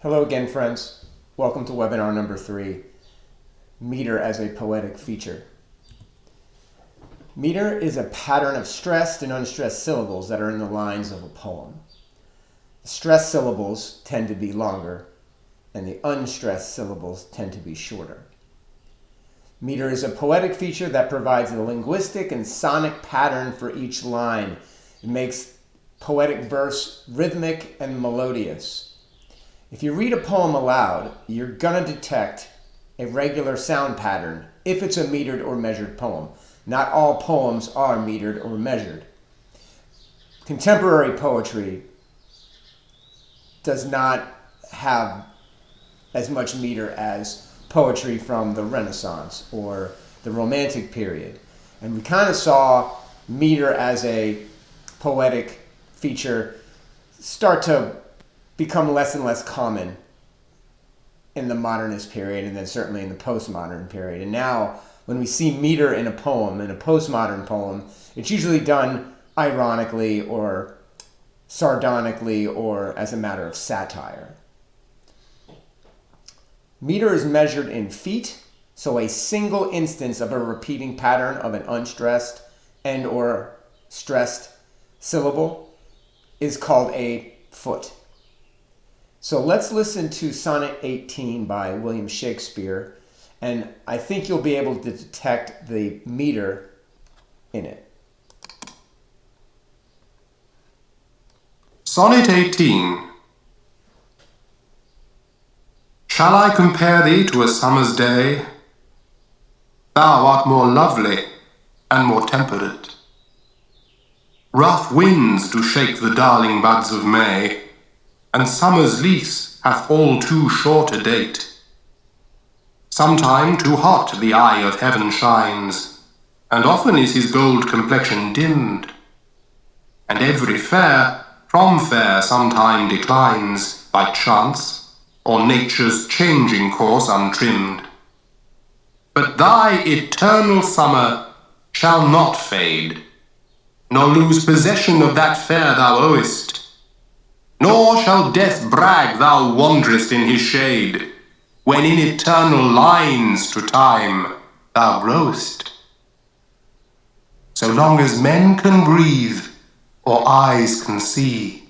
Hello again, friends. Welcome to webinar number 3, Meter as a Poetic Feature. Meter is a pattern of stressed and unstressed syllables that are in the lines of a poem. The stressed syllables tend to be longer, and the unstressed syllables tend to be shorter. Meter is a poetic feature that provides a linguistic and sonic pattern for each line. It makes poetic verse rhythmic and melodious. If you read a poem aloud, you're going to detect a regular sound pattern if it's a metered or measured poem. Not all poems are metered or measured. Contemporary poetry does not have as much meter as poetry from the Renaissance or the Romantic period. And we kind of saw meter as a poetic feature start to become less and less common in the modernist period, and then certainly in the postmodern period. And now, when we see meter in a poem, in a postmodern poem, it's usually done ironically or sardonically or as a matter of satire. Meter is measured in feet, so a single instance of a repeating pattern of an unstressed and or stressed syllable is called a foot. So let's listen to Sonnet 18 by William Shakespeare, and I think you'll be able to detect the meter in it. Sonnet 18. Shall I compare thee to a summer's day? Thou art more lovely and more temperate. Rough winds do shake the darling buds of May, and summer's lease hath all too short a date. Sometime too hot the eye of heaven shines, and often is his gold complexion dimmed, and every fair from fair sometime declines by chance, or nature's changing course untrimmed. But thy eternal summer shall not fade, nor lose possession of that fair thou owest, nor shall death brag thou wanderest in his shade, when in eternal lines to time thou growest. So long as men can breathe, or eyes can see,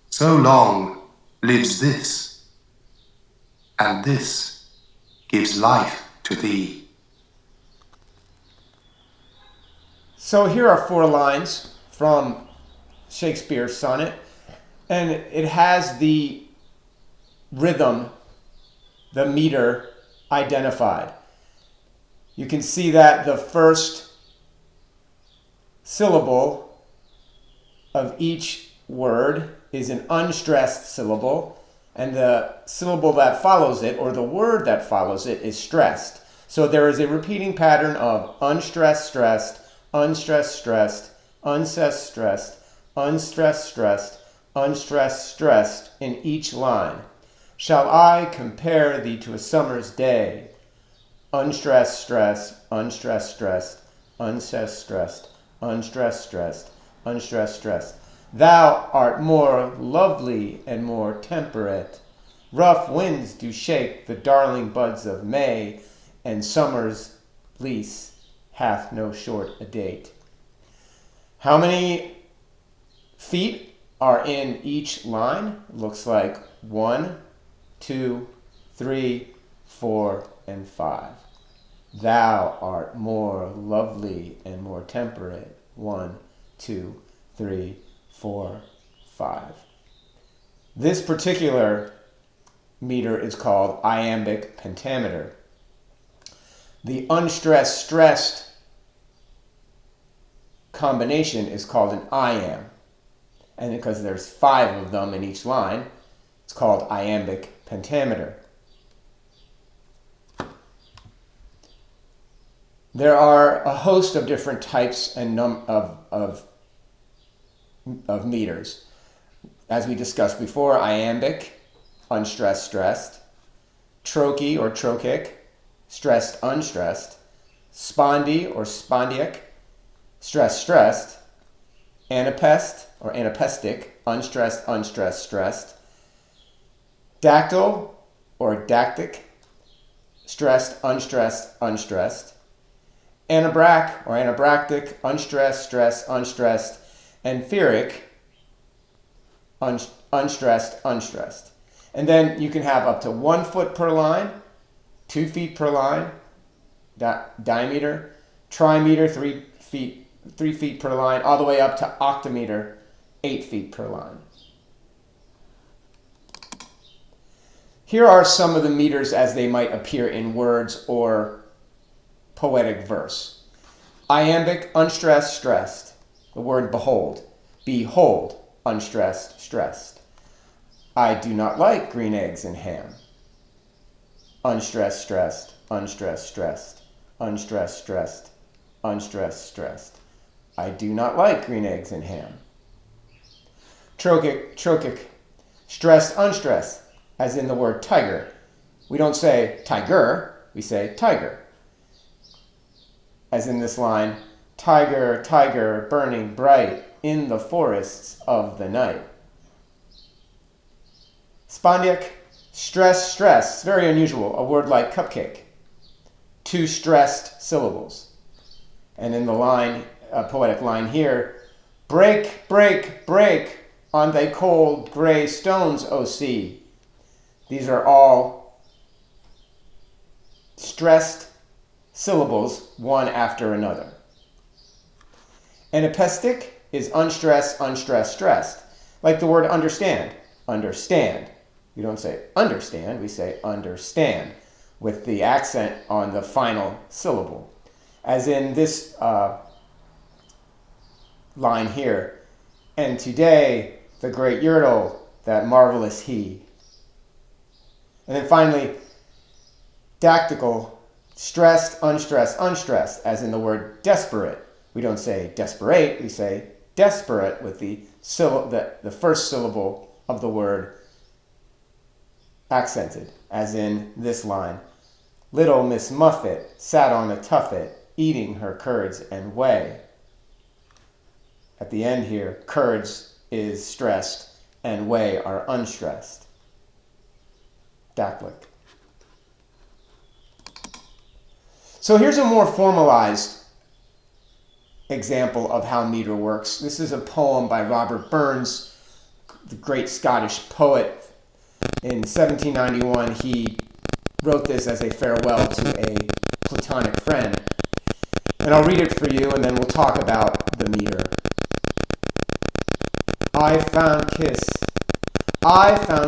so long lives this, and this gives life to thee. So here are 4 lines from Shakespeare's sonnet, and it has the rhythm, the meter, identified. You can see that the first syllable of each word is an unstressed syllable, and the syllable that follows it, or the word that follows it, is stressed. So there is a repeating pattern of unstressed, stressed, unstressed, stressed, unstressed, stressed, unstressed, stressed, unstressed, stressed in each line. Shall I compare thee to a summer's day? Unstressed, stressed, unstressed, stressed, unstressed, stressed, unstressed, stressed, unstressed, stressed. Thou art more lovely and more temperate. Rough winds do shake the darling buds of May, and summer's lease hath no short a date. How many feet are in each line? Looks like 1, 2, 3, 4, and 5. Thou art more lovely and more temperate. 1, 2, 3, 4, 5. This particular meter is called iambic pentameter. The unstressed, stressed combination is called an iamb. And because there's 5 of them in each line, it's called iambic pentameter. There are a host of different types and of meters. As we discussed before, iambic, unstressed, stressed, trochee or trochic, stressed, unstressed, spondy or spondiac, stressed, stressed, anapest or anapestic, unstressed, unstressed, stressed, Dactyl or dactic, stressed, unstressed, unstressed. Anabrac or anabractic, unstressed, stressed, unstressed. And ferric, unstressed, unstressed. And then you can have up to 1 foot per line, 2 feet per line, diameter, trimeter, 3 feet per line, all the way up to octameter, 8 feet per line. Here are some of the meters as they might appear in words or poetic verse. Iambic, unstressed, stressed. The word behold. Behold, unstressed, stressed. I do not like green eggs and ham. Unstressed, stressed, unstressed, stressed. Unstressed, stressed, unstressed, stressed. I do not like green eggs and ham. Trochic, stressed, unstressed, as in the word tiger. We don't say tiger, we say tiger. As in this line, tiger, tiger, burning bright in the forests of the night. Spondiac, stress, stress, it's very unusual, a word like cupcake. 2 stressed syllables. And in the line, a poetic line here, break, break, break on thy cold gray stones, O sea. These are all stressed syllables, one after another. Anapestic is unstressed, unstressed, stressed. Like the word understand, understand. We don't say understand, we say understand, with the accent on the final syllable. As in this line here, and today the great Yertle, that marvelous he. And then finally, dactyl, stressed, unstressed, unstressed, as in the word desperate. We don't say desperate, we say desperate with the first syllable of the word accented, as in this line. Little Miss Muffet sat on a tuffet, eating her curds and whey. At the end here, curds is stressed and whey are unstressed. Dactylic. So here's a more formalized example of how meter works. This is a poem by Robert Burns, the great Scottish poet. In 1791, he wrote this as a farewell to a platonic friend. And I'll read it for you, and then we'll talk about the meter. I found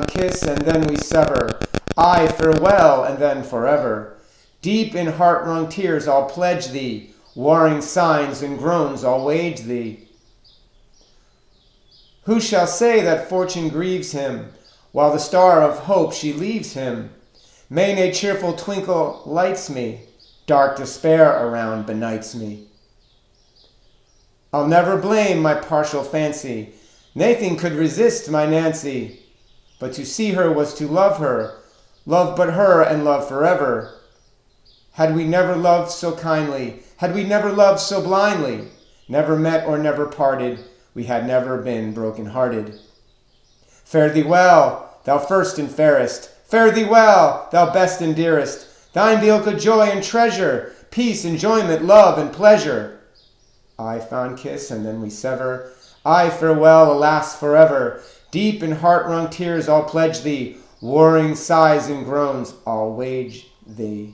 kiss, and then we sever. I farewell, and then forever. Deep in heart-wrung tears I'll pledge thee, warring signs and groans I'll wage thee. Who shall say that fortune grieves him, while the star of hope she leaves him? Main a cheerful twinkle lights me, dark despair around benights me. I'll never blame my partial fancy, nothing could resist my Nancy. But to see her was to love her, love but her and love forever. Had we never loved so kindly, had we never loved so blindly, never met or never parted, we had never been broken-hearted. Fare thee well, thou first and fairest, fare thee well, thou best and dearest, thine be ilka joy and treasure, peace, enjoyment, love, and pleasure. I found kiss, and then we sever. I farewell, alas, forever. Deep in heart-wrung tears I'll pledge thee, warring sighs and groans I'll wage thee.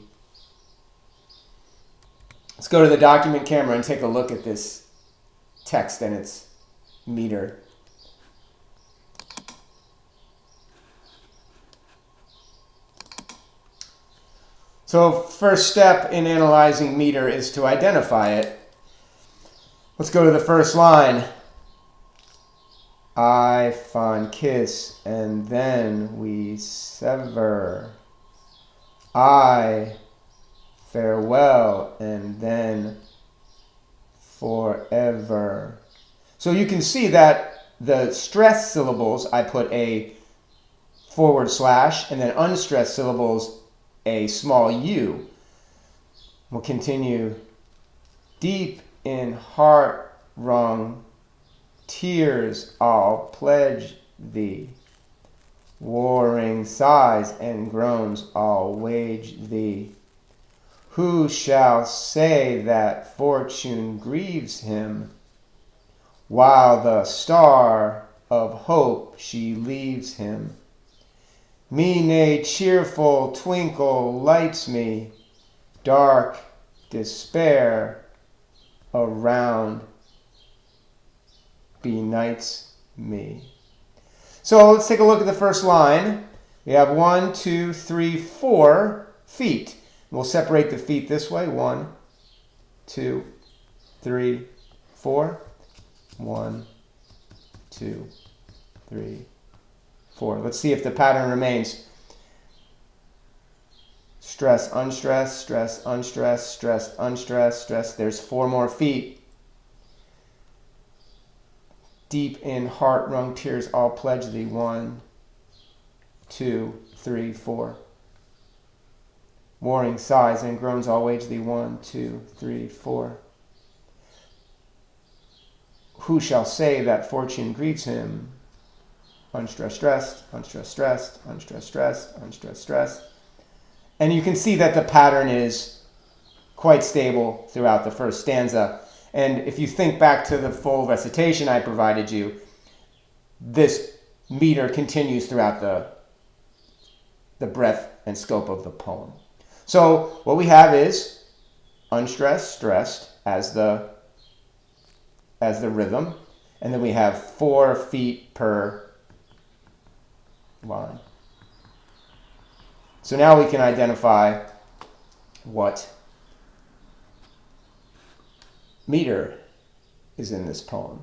Let's go to the document camera and take a look at this text and its meter. So first step in analyzing meter is to identify it. Let's go to the first line. I fond kiss, and then we sever. I farewell, and then forever. So you can see that the stressed syllables, I put a / and then unstressed syllables, a small u. We'll continue. Deep in heart-wrung tears I'll pledge thee, Warring sighs and groans all wage thee. Who shall say that fortune grieves him, while the star of hope she leaves him? Mene a cheerful twinkle lights me, dark despair around benights me. So let's take a look at the first line. We have 1, 2, 3, 4 feet. We'll separate the feet this way. 1, 2, 3, 4. 1, 2, 3, 4. Let's see if the pattern remains. Stress, unstressed, stress, unstressed, stress, unstressed, stress. There's 4 more feet. Deep in heart-wrung tears, I'll pledge thee. 1, 2, 3, 4. Warring sighs and groans, I'll wage thee. 1, 2, 3, 4. Who shall say that fortune grieves him? Unstressed, stressed, unstressed, stressed, unstressed, stressed, unstressed, stressed. And you can see that the pattern is quite stable throughout the first stanza. And if you think back to the full recitation I provided you, this meter continues throughout the breadth and scope of the poem. So what we have is unstressed, stressed as the rhythm, and then we have 4 feet per line. So now we can identify what meter is in this poem.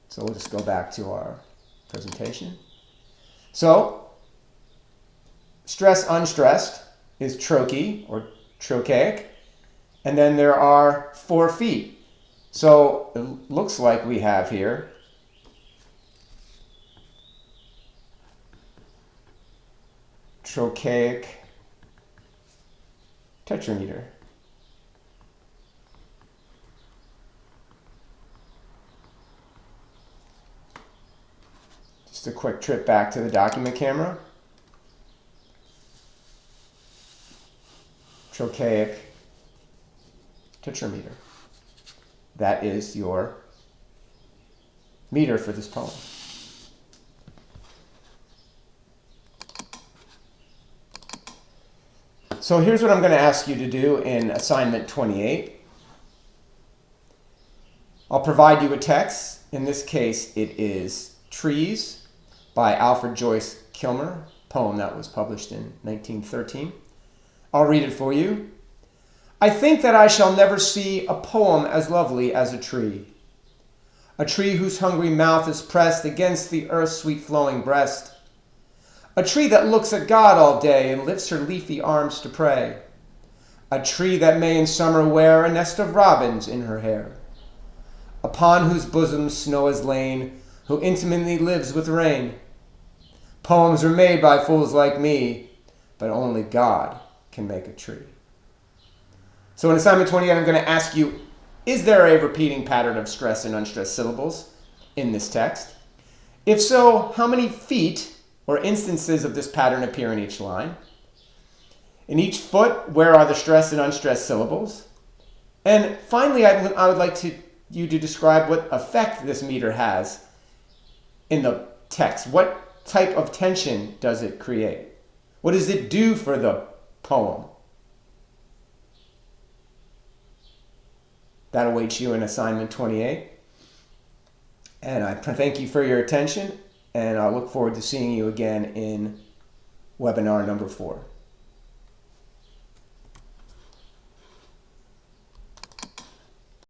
So we'll just go back to our presentation. So stress unstressed is trochee or trochaic, and then there are 4 feet. So it looks like we have here trochaic tetrameter. Just a quick trip back to the document camera. Trochaic tetrameter. That is your meter for this poem. So here's what I'm going to ask you to do in assignment 28. I'll provide you a text. In this case, it is Trees by Alfred Joyce Kilmer, poem that was published in 1913. I'll read it for you. I think that I shall never see a poem as lovely as a tree whose hungry mouth is pressed against the earth's sweet flowing breast, a tree that looks at God all day and lifts her leafy arms to pray, a tree that may in summer wear a nest of robins in her hair, upon whose bosom snow has lain, who intimately lives with rain. Poems are made by fools like me, but only God can make a tree. So in assignment 28, I'm going to ask you, is there a repeating pattern of stressed and unstressed syllables in this text? If so, how many feet or instances of this pattern appear in each line? In each foot, where are the stressed and unstressed syllables? And finally, I would like you to describe what effect this meter has in the text. What type of tension does it create? What does it do for the poem? That awaits you in assignment 28. And I thank you for your attention, and I look forward to seeing you again in webinar number 4.